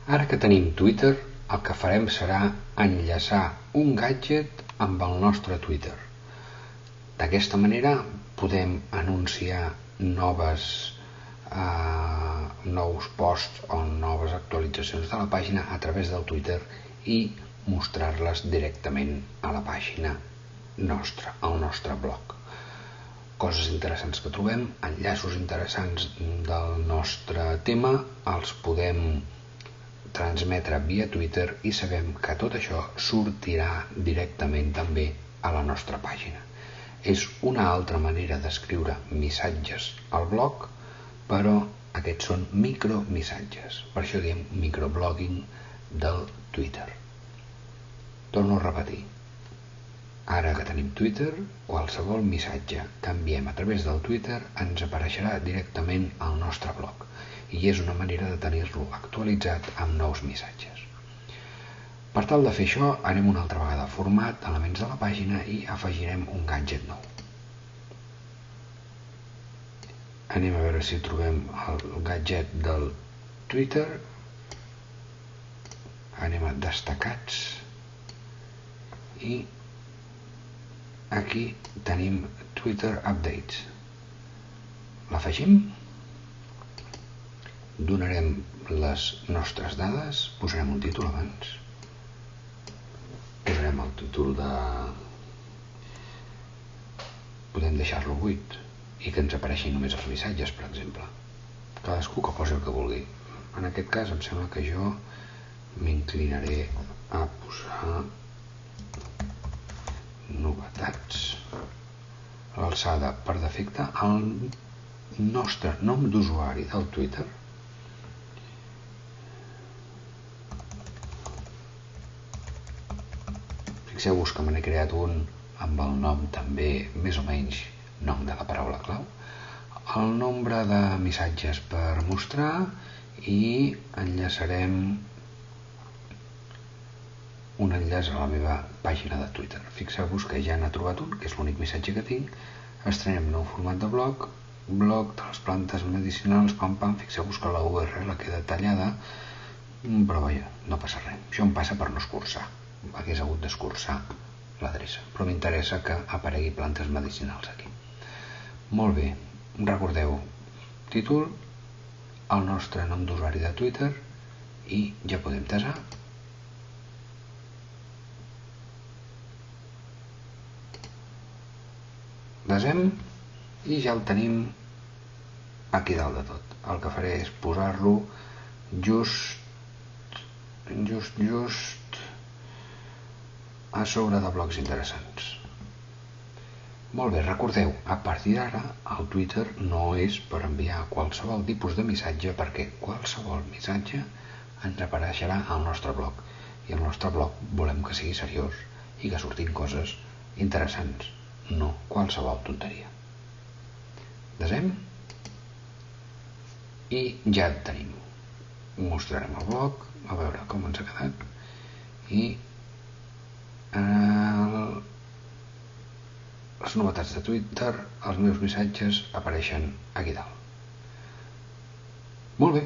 Ara que tenim Twitter, el que farem serà enllaçar un gadget amb el nostre Twitter. D'aquesta manera podem anunciar nous posts o noves actualitzacions de la pàgina a través del Twitter i mostrar-les directament a la pàgina nostra, al nostre blog. Coses interessants que trobem, enllaços interessants del nostre tema, els podem transmetre via Twitter i sabem que tot això sortirà directament també a la nostra pàgina. És una altra manera d'escriure missatges al blog, però aquests són micromissatges. Per això diem microblogging del Twitter. Torno a repetir. Ara que tenim Twitter, qualsevol missatge que enviem a través del Twitter ens apareixerà directament al nostre blog i és una manera de tenir-lo actualitzat amb nous missatges. Per tal de fer això, anem una altra vegada a format, elements de la pàgina i afegirem un gadget nou. Anem a veure si trobem el gadget del Twitter. Anem a destacats i aquí tenim Twitter Updates. L'afegim, donarem les nostres dades, posarem un títol abans, posarem el títol de... podem deixar-lo buit i que ens apareixin només els missatges, per exemple. Cadascú que posi el que vulgui. En aquest cas em sembla que jo m'inclinaré a posar novetats, l'alçada per defecte, el nostre nom d'usuari del Twitter. Fixeu-vos que me n'he creat un amb el nom també més o menys nom de la paraula clau, el nombre de missatges per mostrar i enllaçarem un enllaç a la meva pàgina de Twitter. Fixeu-vos que ja n'ha trobat un, que és l'únic missatge que tinc. Estrenem nou format de blog de les plantes medicinals, fixeu-vos que la URL queda tallada, però vaja, no passa res. Això em passa per no escurçar. Hagués hagut d'escurçar l'adreça, però m'interessa que aparegui plantes medicinals aquí. Molt bé, recordeu, títol, el nostre nom d'usuari de Twitter i ja podem desar. Desem i ja el tenim aquí dalt de tot. El que faré és posar-lo just a sobre de blocs interessants. Molt bé, recordeu, a partir d'ara el Twitter no és per enviar qualsevol tipus de missatge, perquè qualsevol missatge ens apareixerà al nostre blog i el nostre blog volem que sigui seriós i que surtin coses interessants, no qualsevol tonteria. Desem i ja el tenim. Mostrarem el blog, a veure com ens ha quedat i les novetats de Twitter, els meus missatges apareixen aquí dalt. Molt bé.